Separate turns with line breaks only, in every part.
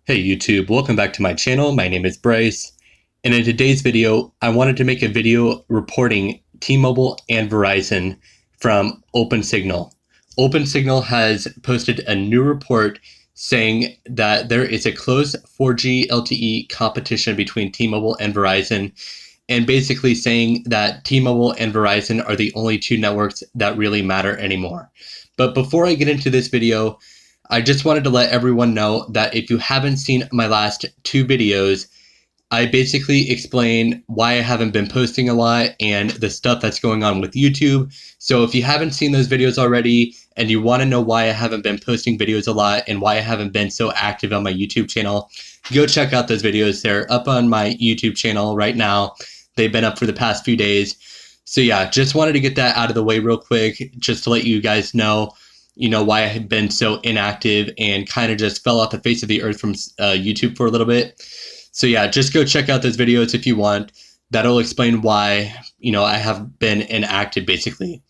Hey YouTube, welcome back to my channel. My name is Bryce, and in today's video, I wanted to make a video reporting T-Mobile and Verizon from OpenSignal. OpenSignal has posted a new report saying that there is a close 4G LTE competition between T-Mobile and Verizon, and basically saying that T-Mobile and Verizon are the only two networks that really matter anymore. But before I get into this video, I just wanted to let everyone know that if you haven't seen my last two videos, I basically explain why I haven't been posting a lot and the stuff that's going on with YouTube. So if you haven't seen those videos already and you want to know why I haven't been posting videos a lot and why I haven't been so active on my YouTube channel, go check out those videos. They're up on my YouTube channel right now. They've been up for the past few days. So yeah, just wanted to get that out of the way real quick, just to let you guys know why I had been so inactive and kind of just fell off the face of the earth from YouTube for a little bit. So yeah, just go check out those videos if you want. That'll explain why, I have been inactive basically.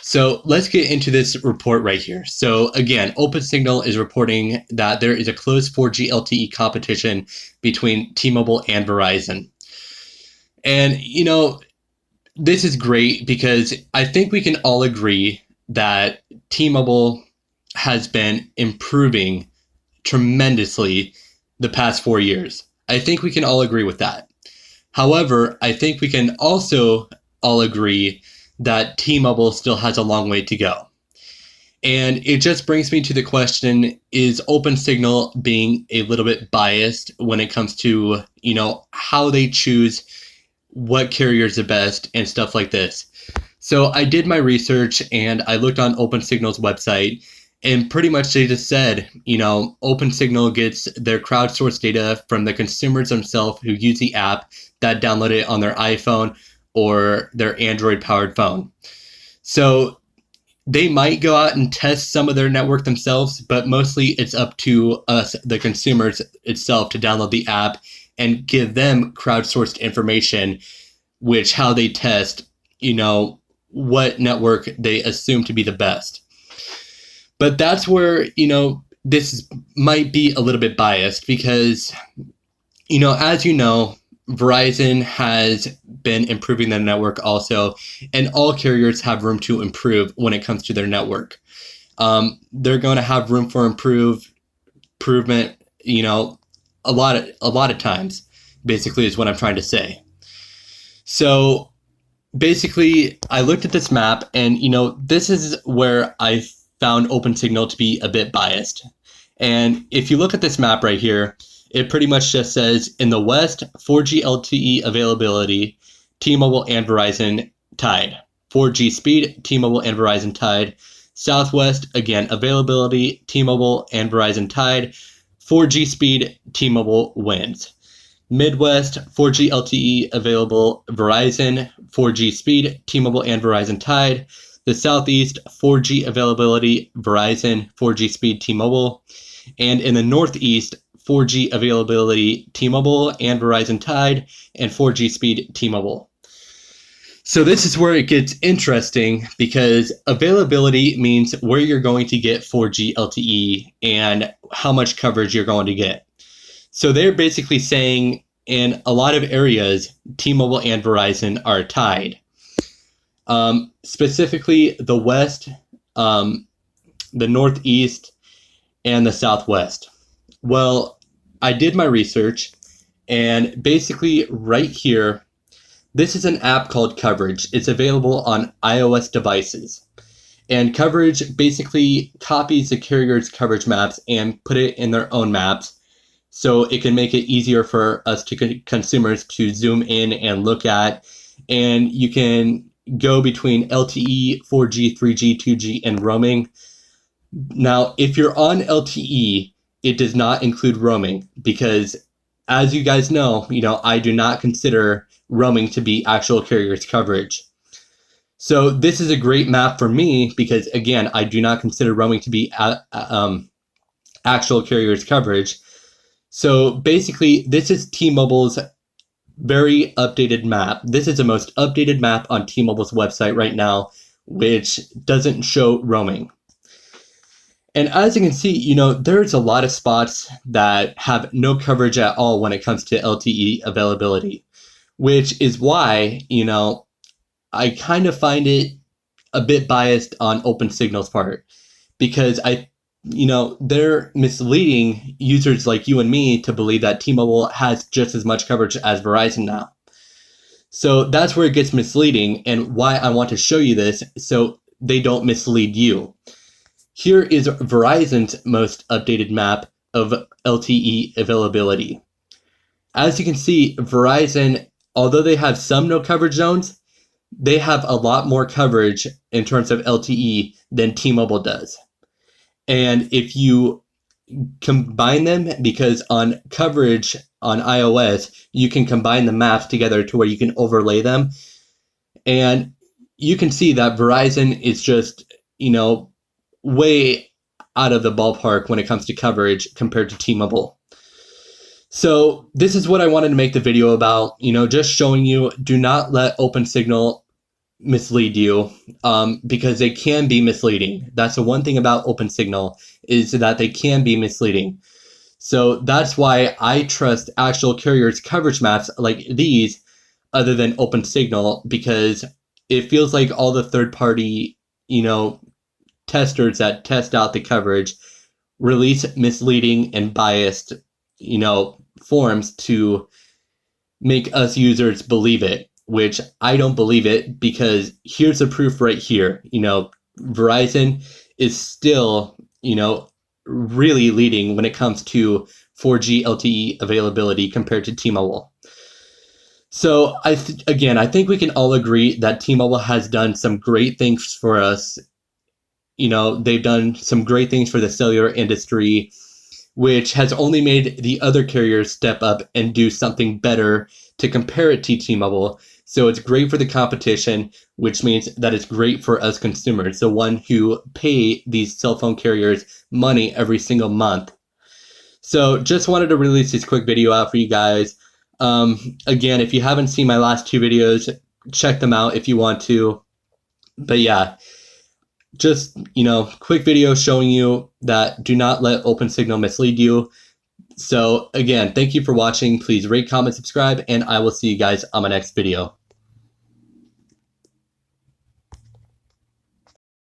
So let's get into this report right here. So again, OpenSignal is reporting that there is a close 4G LTE competition between T-Mobile and Verizon. And, this is great because I think we can all agree that T-Mobile has been improving tremendously the past 4 years. I think we can all agree with that. However, I think we can also all agree that T-Mobile still has a long way to go. And it just brings me to the question, is OpenSignal being a little bit biased when it comes to, how they choose what carrier is the best and stuff like this? So I did my research and I looked on OpenSignal's website, and pretty much they just said, OpenSignal gets their crowdsourced data from the consumers themselves who use the app that download it on their iPhone or their Android powered phone. So they might go out and test some of their network themselves, but mostly it's up to us, the consumers itself, to download the app and give them crowdsourced information, which how they test, what network they assume to be the best. But that's where, this might be a little bit biased because, as you know, Verizon has been improving their network also, and all carriers have room to improve when it comes to their network. They're going to have room for improvement, a lot of times, basically is what I'm trying to say. So basically, I looked at this map and, this is where I found OpenSignal to be a bit biased. And if you look at this map right here, it pretty much just says in the West, 4G LTE availability, T-Mobile and Verizon tied. 4G speed, T-Mobile and Verizon tied. Southwest, again, availability, T-Mobile and Verizon tied. 4G speed, T-Mobile wins. Midwest, 4G LTE available, Verizon, 4G speed, T-Mobile and Verizon tied. The Southeast, 4G availability, Verizon, 4G speed, T-Mobile. And in the Northeast, 4G availability, T-Mobile and Verizon tied, and 4G speed, T-Mobile. So this is where it gets interesting because availability means where you're going to get 4G LTE and how much coverage you're going to get. So they're basically saying in a lot of areas, T-Mobile and Verizon are tied. Specifically the West, the Northeast, and the Southwest. Well, I did my research, and basically right here, this is an app called Coverage. It's available on iOS devices. And Coverage basically copies the carrier's coverage maps and put it in their own maps, so it can make it easier for us to consumers to zoom in and look at. And you can go between LTE, 4G, 3G, 2G, and roaming. Now, if you're on LTE, it does not include roaming because, as you guys know, I do not consider roaming to be actual carrier's coverage. So this is a great map for me because, again, I do not consider roaming to be actual carrier's coverage. So basically, this is T-Mobile's very updated map. This is the most updated map on T-Mobile's website right now, which doesn't show roaming. And as you can see, there's a lot of spots that have no coverage at all when it comes to LTE availability, which is why, I kind of find it a bit biased on OpenSignal's part, because they're misleading users like you and me to believe that T-Mobile has just as much coverage as Verizon now. So that's where it gets misleading, and why I want to show you this so they don't mislead you. Here is Verizon's most updated map of LTE availability. As you can see, Verizon, although they have some no coverage zones, they have a lot more coverage in terms of LTE than T-Mobile does. And if you combine them, because on coverage on iOS, you can combine the maps together to where you can overlay them. And you can see that Verizon is just, way out of the ballpark when it comes to coverage compared to T-Mobile. So this is what I wanted to make the video about, just showing you, do not let OpenSignal mislead you, because they can be misleading. That's the one thing about OpenSignal, is that they can be misleading. So that's why I trust actual carriers' coverage maps like these other than OpenSignal, because it feels like all the third-party, testers that test out the coverage release misleading and biased, forms to make us users believe it, which I don't believe it, because here's the proof right here. Verizon is still, really leading when it comes to 4G LTE availability compared to T-Mobile. So I think we can all agree that T-Mobile has done some great things for us. They've done some great things for the cellular industry, which has only made the other carriers step up and do something better to compare it to T-Mobile. So it's great for the competition, which means that it's great for us consumers, the one who pay these cell phone carriers money every single month. So just wanted to release this quick video out for you guys. Again, if you haven't seen my last two videos, check them out if you want to. But yeah, just, quick video showing you that do not let OpenSignal mislead you. So again, thank you for watching. Please rate, comment, subscribe, and I will see you guys on my next video.